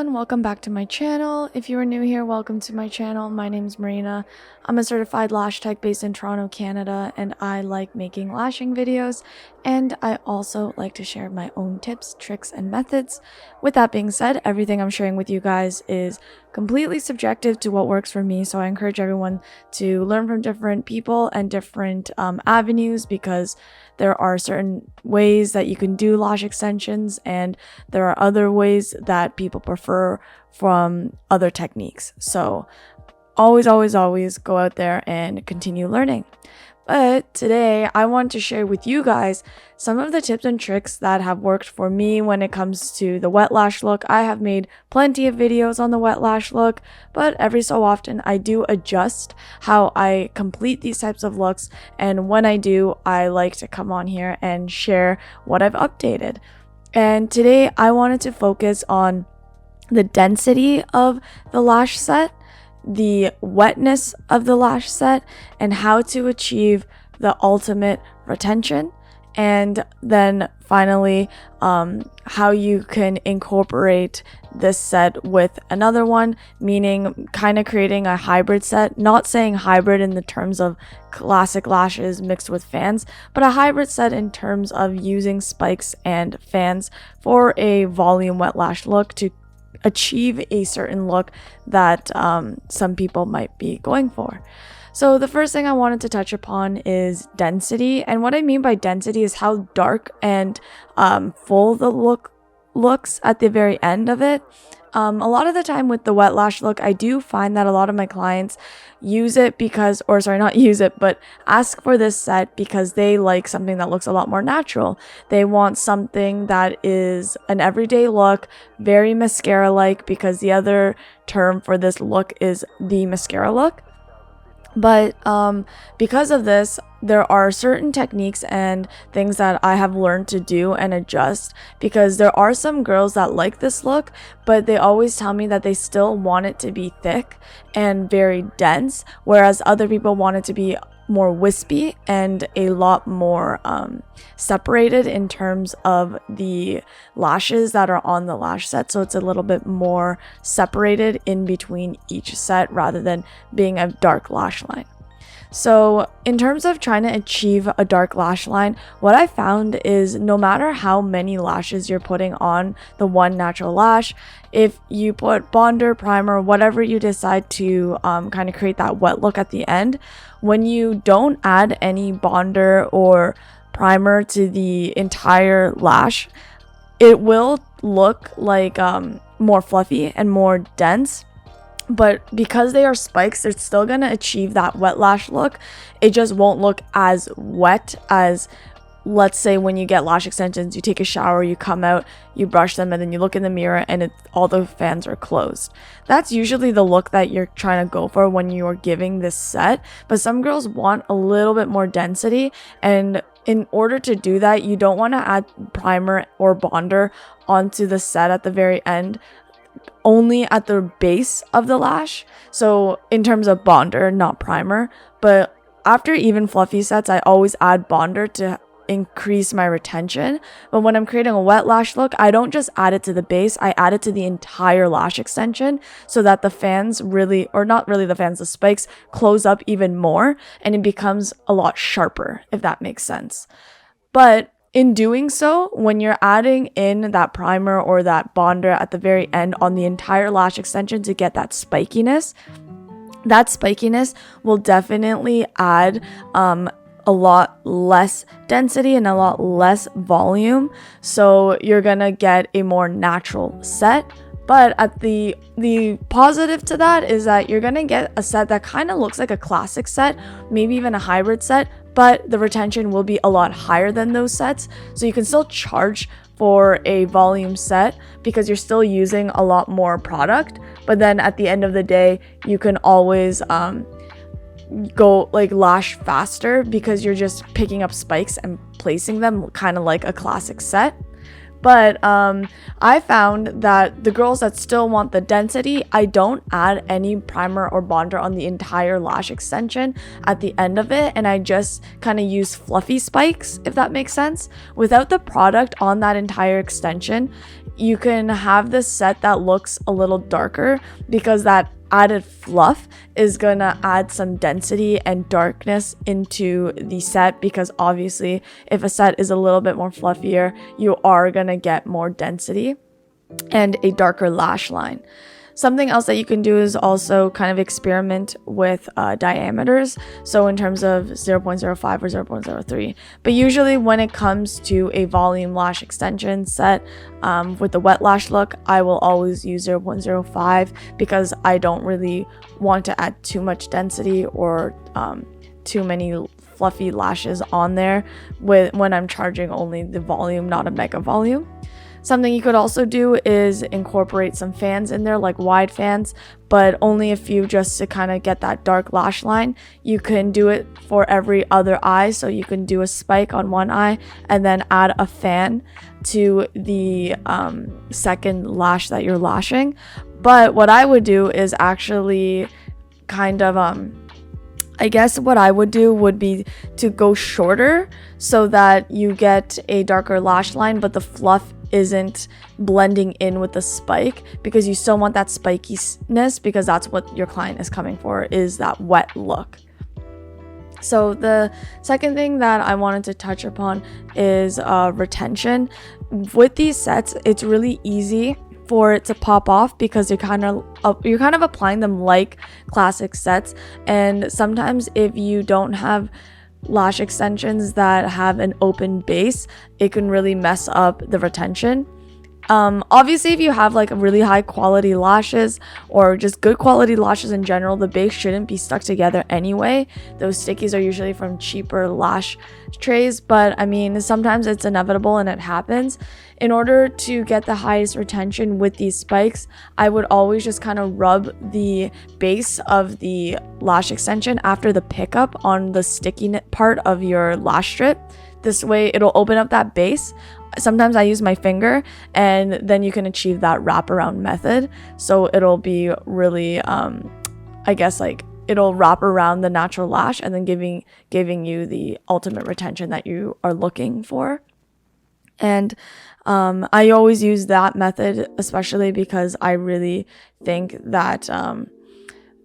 everyone, welcome back to my channel. If you are new here, welcome to my channel. My name is Marina. I'm a certified lash tech based in Toronto, Canada, and I like making lashing videos, and I also like to share my own tips, tricks, and methods. With that being said, everything I'm sharing with you guys is completely subjective to what works for me, so I encourage everyone to learn from different people and different avenues, because there are certain ways that you can do lash extensions and there are other ways that people prefer from other techniques. So always go out there and continue learning. But today I want to share with you guys some of the tips and tricks that have worked for me when it comes to the wet lash look. I have made plenty of videos on the wet lash look, but every so often I do adjust how I complete these types of looks, and when I do, I like to come on here and share what I've updated. And today I wanted to focus on the density of the lash set, the wetness of the lash set, and how to achieve the ultimate retention, and then finally how you can incorporate this set with another one, meaning kind of creating a hybrid set. Not saying hybrid in the terms of classic lashes mixed with fans, but a hybrid set in terms of using spikes and fans for a volume wet lash look to achieve a certain look that some people might be going for. So the first thing I wanted to touch upon is density, and what I mean by density is how dark and full the look looks at the very end of it. A lot of the time with the wet lash look, I do find that a lot of my clients use it because, or sorry, not use it, but ask for this set because they like something that looks a lot more natural. They want something that is an everyday look, very mascara-like, because the other term for this look is the mascara look. But because of this, there are certain techniques and things that I have learned to do and adjust, because there are some girls that like this look, but they always tell me that they still want it to be thick and very dense, whereas other people want it to be more wispy and a lot more separated in terms of the lashes that are on the lash set. So it's a little bit more separated in between each set rather than being a dark lash line. So in terms of trying to achieve a dark lash line, what I found is no matter how many lashes you're putting on the one natural lash, if you put bonder, primer, whatever you decide to kind of create that wet look at the end, when you don't add any bonder or primer to the entire lash, it will look like more fluffy and more dense. But because they are spikes, it's still gonna achieve that wet lash look. It just won't look as wet as, let's say, when you get lash extensions, you take a shower, you come out, you brush them, and then you look in the mirror and all the fans are closed. That's usually the look that you're trying to go for when you are giving this set. But some girls want a little bit more density, and in order to do that, you don't want to add primer or bonder onto the set at the very end, only at the base of the lash. So in terms of bonder, not primer. But after even fluffy sets, I always add bonder to increase my retention. But when I'm creating a wet lash look, I don't just add it to the base, I add it to the entire lash extension, so that the fans really, or not really the fans, the spikes close up even more, and it becomes a lot sharper, if that makes sense. But in doing so, when you're adding in that primer or that bonder at the very end on the entire lash extension to get that spikiness will definitely add a lot less density and a lot less volume. So you're gonna get a more natural set. But at the positive to that is that you're gonna get a set that kind of looks like a classic set, maybe even a hybrid set, but the retention will be a lot higher than those sets. So you can still charge for a volume set because you're still using a lot more product. But then at the end of the day, you can always go like lash faster because you're just picking up spikes and placing them kind of like a classic set. But I found that the girls that still want the density, I don't add any primer or bonder on the entire lash extension at the end of it, and I just kind of use fluffy spikes, if that makes sense. Without the product on that entire extension, you can have this set that looks a little darker because that added fluff is gonna add some density and darkness into the set, because obviously if a set is a little bit more fluffier, you are gonna get more density and a darker lash line. Something else that you can do is also kind of experiment with diameters, so in terms of 0.05 or 0.03. But usually when it comes to a volume lash extension set with the wet lash look, I will always use 0.05 because I don't really want to add too much density or too many fluffy lashes on there when I'm charging only the volume, not a mega volume. Something you could also do is incorporate some fans in there, like wide fans, but only a few, just to kind of get that dark lash line. You can do it for every other eye, so you can do a spike on one eye and then add a fan to the second lash that you're lashing. But what I would do is actually kind of I guess what I would do would be to go shorter so that you get a darker lash line, but the fluff isn't blending in with the spike, because you still want that spikiness, because that's what your client is coming for, is that wet look. So the second thing that I wanted to touch upon is retention. With these sets, it's really easy for it to pop off because you're kind of applying them like classic sets, and sometimes if you don't have lash extensions that have an open base, it can really mess up the retention. Obviously, if you have like really high quality lashes or just good quality lashes in general, the base shouldn't be stuck together anyway. Those stickies are usually from cheaper lash trays, but I mean, sometimes it's inevitable and it happens. In order to get the highest retention with these spikes, I would always just kind of rub the base of the lash extension after the pickup on the sticky part of your lash strip. This way it'll open up that base. Sometimes I use my finger, and then you can achieve that wraparound method. So it'll be really, I guess, like it'll wrap around the natural lash and then giving you the ultimate retention that you are looking for. And I always use that method, especially because I really think that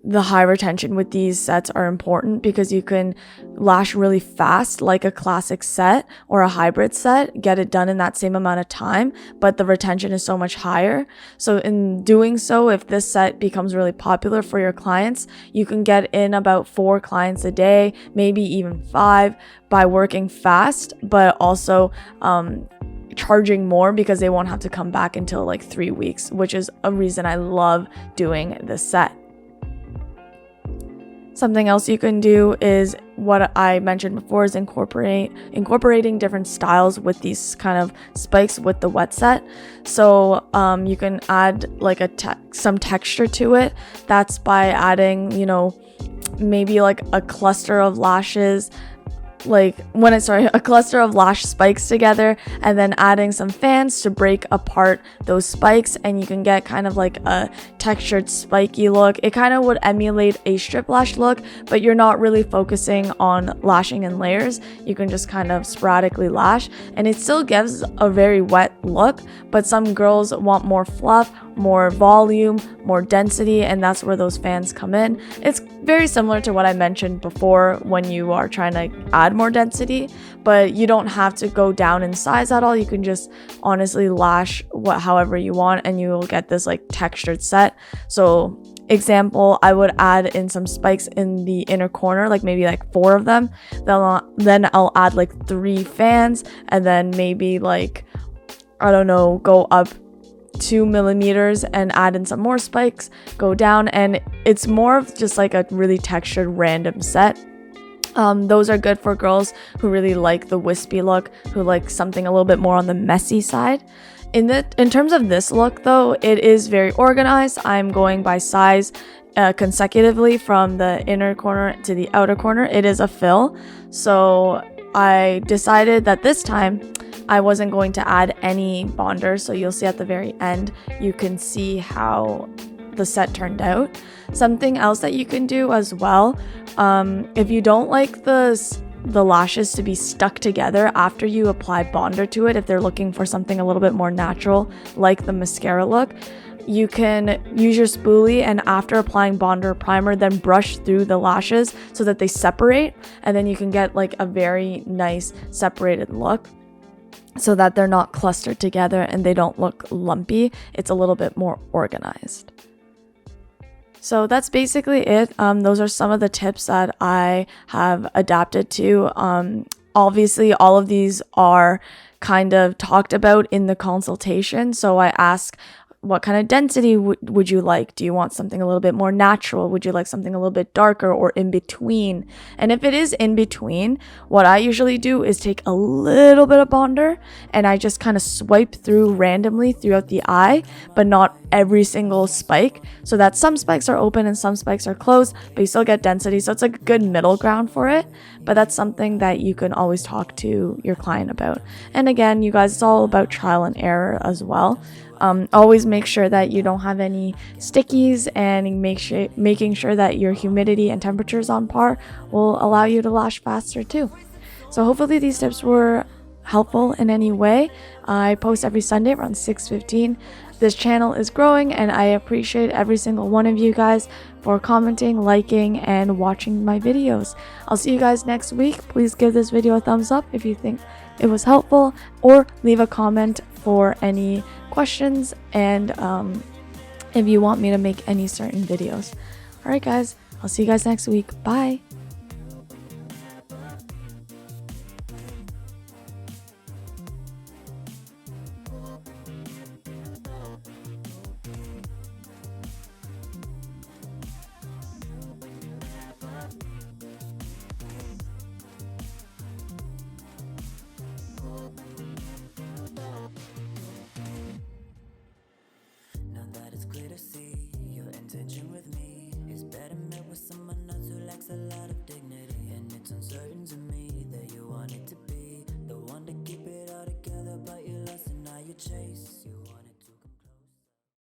the high retention with these sets are important, because you can lash really fast like a classic set or a hybrid set, get it done in that same amount of time, but the retention is so much higher. So in doing so, if this set becomes really popular for your clients, you can get in about 4 clients a day, maybe even 5, by working fast, but also charging more, because they won't have to come back until like 3 weeks, which is a reason I love doing this set. Something else you can do is what I mentioned before, is incorporating different styles with these kind of spikes with the wet set. So you can add like some texture to it. That's by adding, maybe like a cluster of lashes, a cluster of lash spikes together, and then adding some fans to break apart those spikes, and you can get kind of like a textured spiky look. It kind of would emulate a strip lash look, but you're not really focusing on lashing in layers. You can just kind of sporadically lash, and it still gives a very wet look, but some girls want more fluff, more volume, more density, and that's where those fans come in. It's very similar to what I mentioned before when you are trying to add more density, but you don't have to go down in size at all. You can just honestly lash however you want, and you will get this like textured set. So example, I would add in some spikes in the inner corner, like maybe like 4 of them. Then I'll add like 3 fans, and then maybe like, I don't know, go up 2 millimeters and add in some more spikes, go down, and it's more of just like a really textured random set. Those are good for girls who really like the wispy look, who like something a little bit more on the messy side. In terms of this look though, it is very organized. I'm going by size consecutively from the inner corner to the outer corner. It is a fill, so I decided that this time I wasn't going to add any bonders, so you'll see at the very end, you can see how the set turned out. Something else that you can do as well, if you don't like the the lashes to be stuck together after you apply bonder to it, if they're looking for something a little bit more natural like the mascara look, you can use your spoolie and after applying bonder primer, then brush through the lashes so that they separate, and then you can get like a very nice separated look so that they're not clustered together and they don't look lumpy. It's a little bit more organized. So that's basically it. Those are some of the tips that I have adapted to. Obviously, all of these are kind of talked about in the consultation. So I ask, what kind of density would you like? Do you want something a little bit more natural? Would you like something a little bit darker or in between? And if it is in between, what I usually do is take a little bit of bonder and I just kind of swipe through randomly throughout the eye, but not every single spike, so that some spikes are open and some spikes are closed, but you still get density. So it's like a good middle ground for it. But that's something that you can always talk to your client about. And again, you guys, it's all about trial and error as well. Always make sure that you don't have any stickies, and making sure that your humidity and temperature is on par will allow you to lash faster too. So hopefully these tips were helpful in any way. I post every Sunday around 6:15. This channel is growing and I appreciate every single one of you guys for commenting, liking, and watching my videos. I'll see you guys next week. Please give this video a thumbs up if you think it was helpful, or leave a comment for any questions and if you want me to make any certain videos. Alright guys, I'll see you guys next week. Bye! Now that it's clear to see, your intention with me is better met with some